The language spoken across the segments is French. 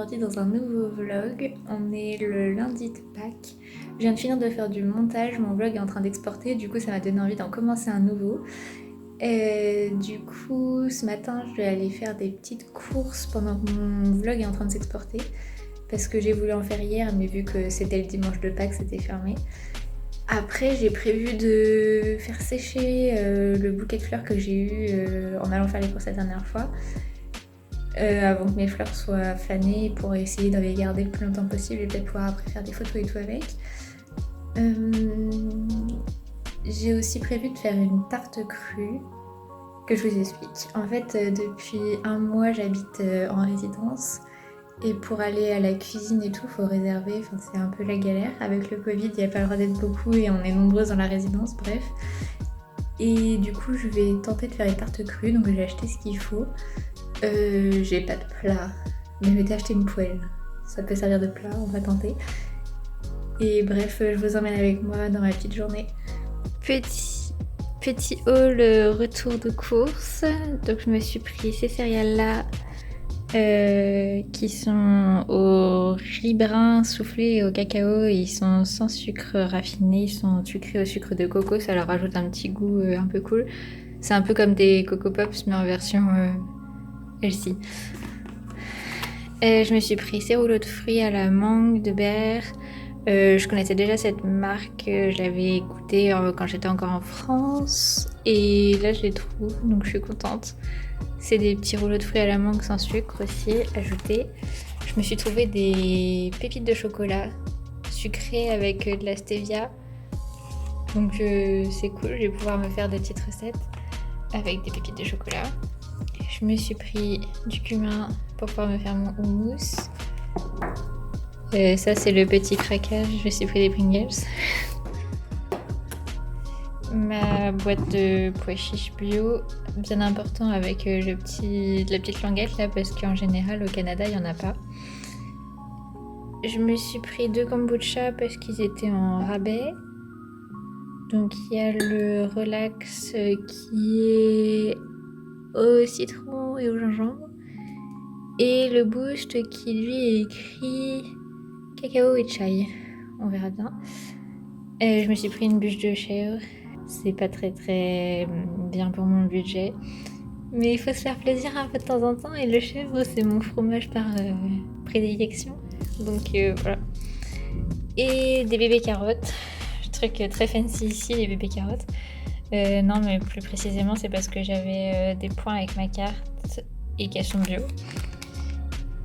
aujourd'hui dans un nouveau vlog. On est le lundi de Pâques. Je viens de finir de faire du montage, mon vlog est en train d'exporter, du coup ça m'a donné envie d'en commencer un nouveau. Du coup ce matin je vais aller faire des petites courses pendant que mon vlog est en train de s'exporter. Parce que j'ai voulu en faire hier, mais vu que c'était le dimanche de Pâques, c'était fermé. Après, j'ai prévu de faire sécher le bouquet de fleurs que j'ai eu en allant faire les courses la dernière fois. Avant que mes fleurs soient fanées pour essayer de les garder le plus longtemps possible et peut-être pouvoir après faire des photos et tout avec. J'ai aussi prévu de faire une tarte crue que je vous explique. En fait, depuis un mois, j'habite en résidence. Et pour aller à la cuisine et tout, faut réserver, enfin c'est un peu la galère. Avec le Covid, il n'y a pas le droit d'être beaucoup et on est nombreuses dans la résidence, bref. Et du coup, je vais tenter de faire les tartes crues, donc j'ai acheté ce qu'il faut. J'ai pas de plat, mais je vais acheter une poêle. Ça peut servir de plat, on va tenter. Et bref, je vous emmène avec moi dans ma petite journée. Petit haul retour de course. Donc je me suis pris ces céréales-là. Qui sont au riz brun soufflé et au cacao. Ils sont sans sucre raffiné, ils sont sucrés au sucre de coco, ça leur rajoute un petit goût un peu cool. C'est un peu comme des Coco Pops mais en version healthy. Je me suis pris ces rouleaux de fruits à la mangue de Berre. Je connaissais déjà cette marque, je l'avais goûtée quand j'étais encore en France et là je les trouve donc je suis contente. C'est des petits rouleaux de fruits à la mangue sans sucre aussi ajoutés. Je me suis trouvé des pépites de chocolat sucrées avec de la stevia. Donc c'est cool, je vais pouvoir me faire des petites recettes avec des pépites de chocolat. Je me suis pris du cumin pour pouvoir me faire mon houmous. Ça c'est le petit craquage, je me suis pris des Pringles. Ma boîte de pois chiches bio, bien important avec la petite languette là parce qu'en général au Canada il n'y en a pas. Je me suis pris 2 kombucha parce qu'ils étaient en rabais. Donc il y a le relax qui est au citron et au gingembre. Et le boost qui lui est écrit cacao et chai. On verra bien. Je me suis pris une bûche de chèvre. C'est pas très bien pour mon budget. Mais il faut se faire plaisir un peu de temps en temps et le chèvre c'est mon fromage par prédilection. Donc voilà. Et des bébés carottes. Truc très fancy ici, les bébés carottes. Non mais plus précisément c'est parce que j'avais des points avec ma carte et qu'elles sont bio.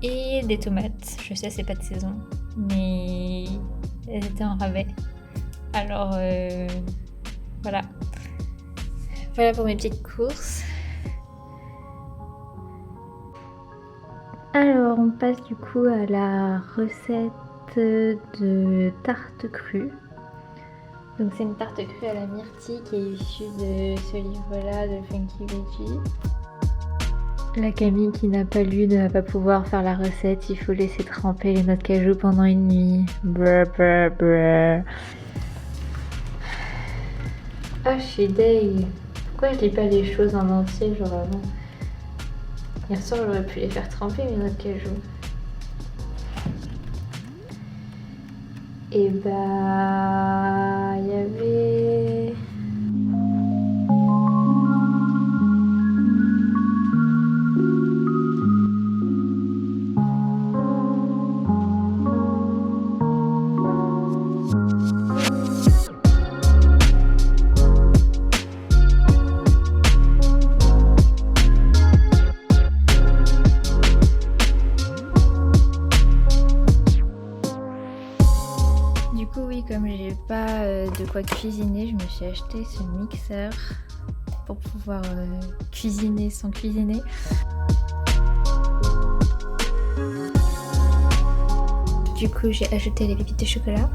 Et des tomates. Je sais c'est pas de saison. Mais elles étaient en rabais. Alors voilà. Voilà pour mes petites courses. Alors on passe du coup à la recette de tarte crue. Donc c'est une tarte crue à la myrtille qui est issue de ce livre-là de Funky Veggie. La Camille qui n'a pas lu ne va pas pouvoir faire la recette, il faut laisser tremper les noix de cajou pendant une nuit. Brr, brr, brr. Ah, je suis deg. Pourquoi je lis pas les choses en entier genre avant? Hier soir j'aurais pu les faire tremper mes noix de cajou. Et bah il y avait comme j'ai pas de quoi cuisiner, je me suis acheté ce mixeur pour pouvoir cuisiner sans cuisiner. Du coup j'ai ajouté les pépites de chocolat.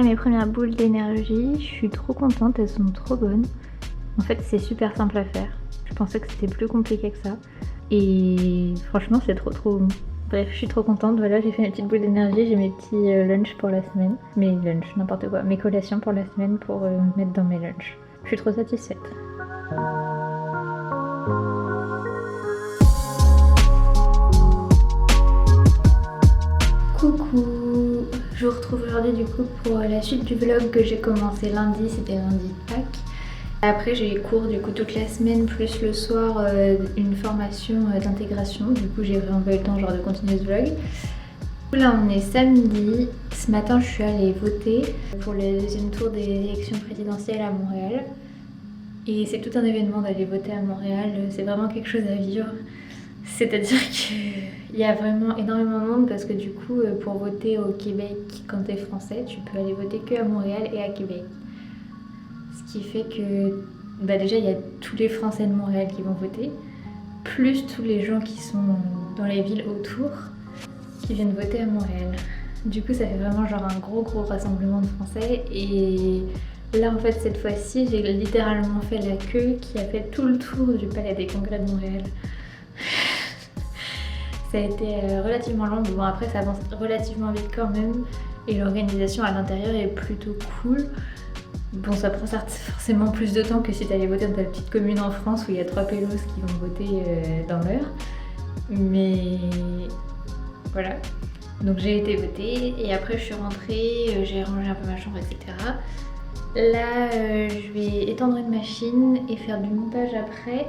mes premières boules d'énergie, je suis trop contente, elles sont trop bonnes. En fait c'est super simple à faire, je pensais que c'était plus compliqué que ça. Et franchement c'est trop bon. Bref, je suis trop contente, voilà, j'ai fait mes petites boules d'énergie, j'ai mes petits lunchs pour la semaine. Mes lunchs, n'importe quoi, mes collations pour la semaine pour mettre dans mes lunchs. Je suis trop satisfaite. Coucou, je vous retrouve aujourd'hui du coup pour la suite du vlog que j'ai commencé lundi, c'était lundi de Pâques. Après j'ai eu cours du coup toute la semaine plus le soir une formation d'intégration, du coup j'ai vraiment pas eu le temps genre de continuer ce vlog. Là on est samedi, ce matin je suis allée voter pour le deuxième tour des élections présidentielles à Montréal. Et c'est tout un événement d'aller voter à Montréal, c'est vraiment quelque chose à vivre. C'est-à-dire qu'il y a vraiment énormément de monde parce que du coup pour voter au Québec quand t'es français, tu peux aller voter que à Montréal et à Québec. Ce qui fait que déjà il y a tous les Français de Montréal qui vont voter, plus tous les gens qui sont dans les villes autour qui viennent voter à Montréal. Du coup ça fait vraiment genre un gros rassemblement de Français et là en fait cette fois-ci j'ai littéralement fait la queue qui a fait tout le tour du Palais des Congrès de Montréal. Ça a été relativement long, bon après ça avance relativement vite quand même et l'organisation à l'intérieur est plutôt cool. Bon ça prend forcément plus de temps que si t'allais voter dans ta petite commune en France où il y a 3 pélos qui vont voter dans l'heure. Mais voilà, donc j'ai été voter et après je suis rentrée, j'ai rangé un peu ma chambre etc. Là je vais étendre une machine et faire du montage après.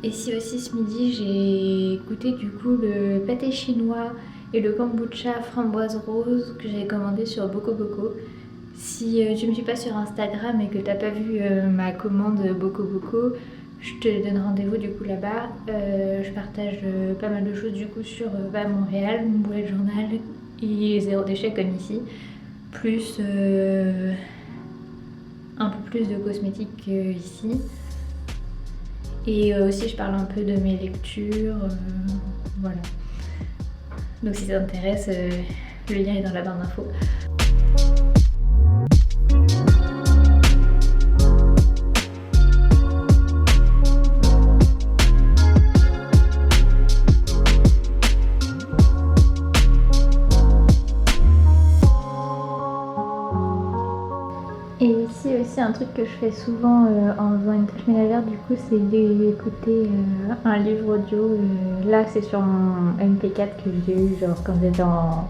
Et si aussi ce midi j'ai goûté du coup le pâté chinois et le kombucha framboise rose que j'avais commandé sur BocoBoco. Si tu me suis pas sur Instagram et que t'as pas vu ma commande BocoBoco, je te donne rendez-vous du coup là-bas. Je partage pas mal de choses du coup sur Montréal, mon bullet journal et zéro déchet comme ici. Plus un peu plus de cosmétiques ici. Et aussi je parle un peu de mes lectures, voilà. Donc si ça t'intéresse, le lien est dans la barre d'infos. Et ici aussi un truc que je fais souvent en faisant une tâche ménagère du coup c'est d'écouter un livre audio. Là c'est sur mon MP4 que j'ai eu genre quand j'étais en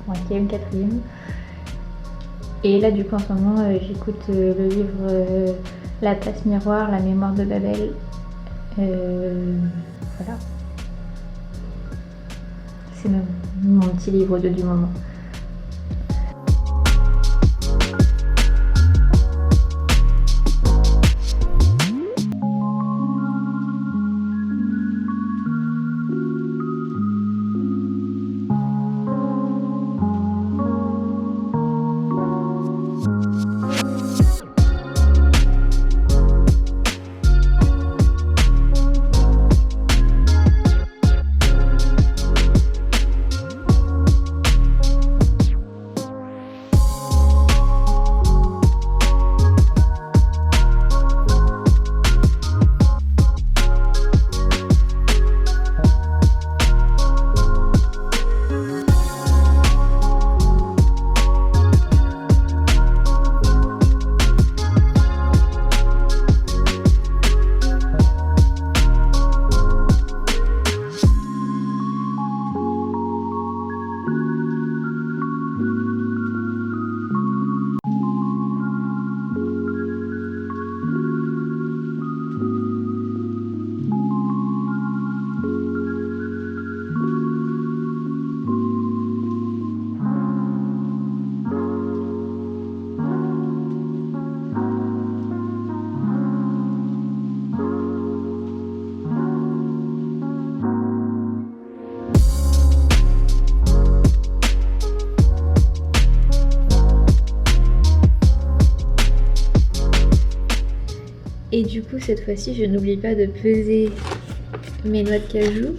5e, 4e. Et là du coup en ce moment j'écoute le livre La place miroir, la mémoire de Babel. Voilà. C'est mon petit livre audio du moment. Et du coup cette fois-ci je n'oublie pas de peser mes noix de cajou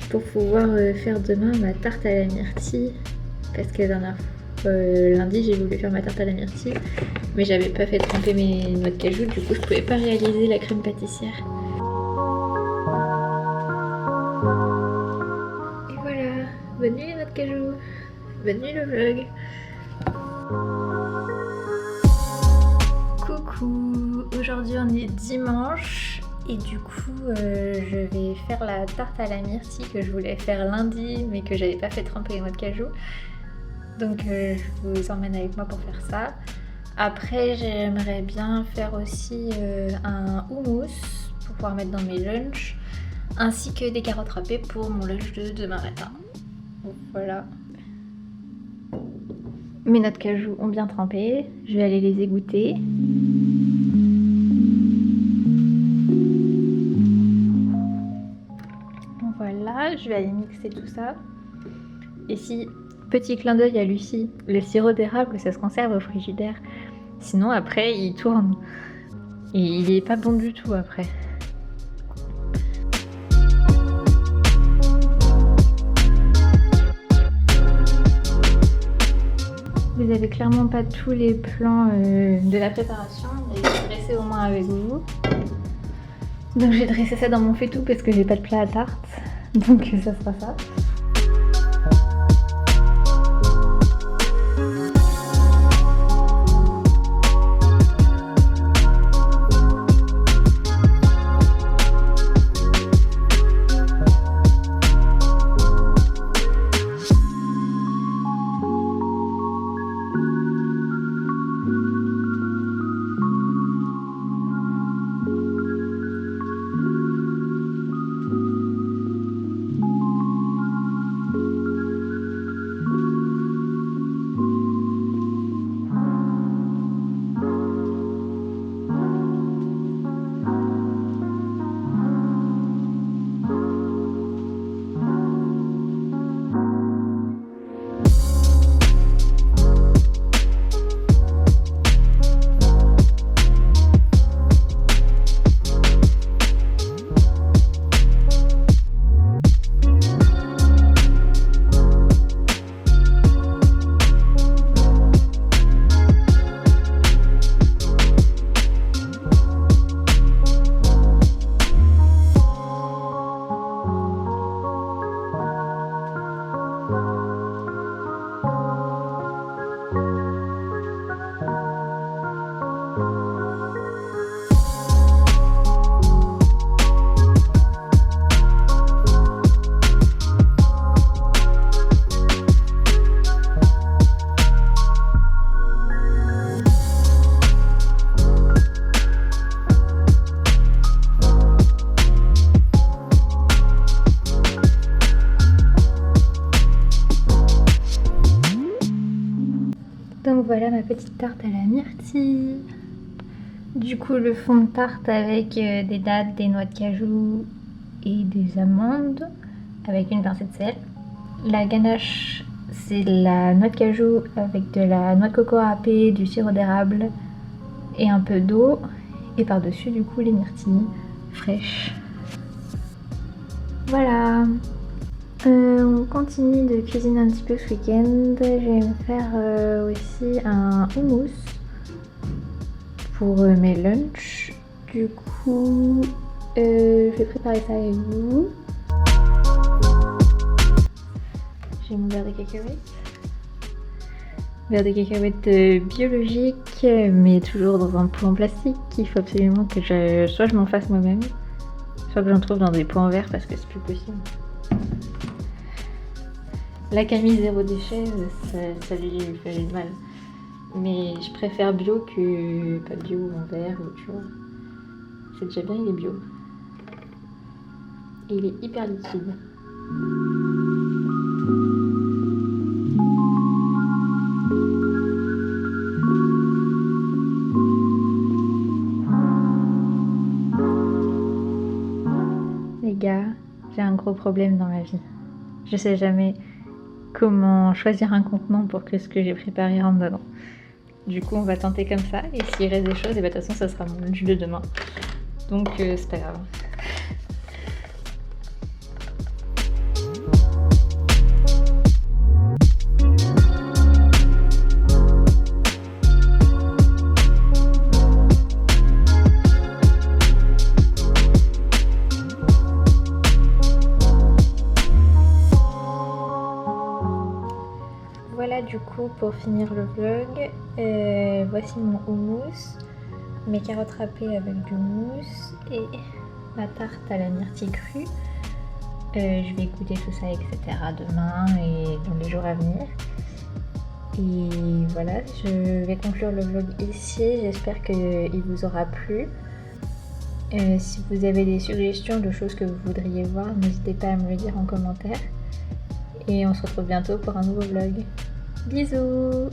pour pouvoir faire demain ma tarte à la myrtille parce que la dernière lundi j'ai voulu faire ma tarte à la myrtille, mais j'avais pas fait tremper mes noix de cajou, du coup je pouvais pas réaliser la crème pâtissière. Et voilà, bonne nuit les noix de cajou, bonne nuit le vlog. Coucou, aujourd'hui on est dimanche et du coup je vais faire la tarte à la myrtille que je voulais faire lundi mais que j'avais pas fait tremper les noix de cajou. Donc je vous emmène avec moi pour faire ça. Après j'aimerais bien faire aussi un houmous pour pouvoir mettre dans mes lunchs, ainsi que des carottes râpées pour mon lunch de demain matin. Donc, voilà. Mes noix de cajou ont bien trempé, je vais aller les égoutter. Voilà, je vais aller mixer tout ça. Et si, petit clin d'œil à Lucie, le sirop d'érable ça se conserve au frigidaire. Sinon après il tourne. Et il est pas bon du tout après. Vous avez clairement pas tous les plans de la préparation, mais je vais dresser au moins avec vous. Donc j'ai dressé ça dans mon faitout parce que j'ai pas de plat à tarte. Donc ça sera ça. Donc voilà ma petite tarte à la myrtille. Du coup le fond de tarte avec des dattes, des noix de cajou et des amandes avec une pincée de sel. La ganache c'est la noix de cajou avec de la noix de coco râpée, du sirop d'érable et un peu d'eau. Et par dessus du coup les myrtilles fraîches. Voilà. On continue de cuisiner un petit peu ce week-end. Je vais me faire aussi un houmous pour mes lunchs. Du coup, je vais préparer ça avec vous. J'ai mon verre de cacahuètes. Verre de cacahuètes biologique, mais toujours dans un pot en plastique. Il faut absolument que soit je m'en fasse moi-même, soit que j'en trouve dans des pots en verre parce que c'est plus possible. La Camille zéro déchet, ça lui fait du mal. Mais je préfère bio que pas bio en verre ou tu vois. C'est déjà bien, il est bio. Et il est hyper liquide. Les gars, j'ai un gros problème dans ma vie. Je sais jamais comment choisir un contenant pour que ce que j'ai préparé rentre dedans. Du coup on va tenter comme ça et s'il reste des choses, et bah, de toute façon ça sera mon lunch de demain. Donc c'est pas grave. du coup pour finir le vlog, voici mon houmous, mes carottes râpées avec du mousse et ma tarte à la myrtille crue. Je vais goûter tout ça, etc. demain et dans les jours à venir. Et voilà, je vais conclure le vlog ici. J'espère qu'il vous aura plu. Si vous avez des suggestions de choses que vous voudriez voir, n'hésitez pas à me le dire en commentaire. Et on se retrouve bientôt pour un nouveau vlog. Bisous!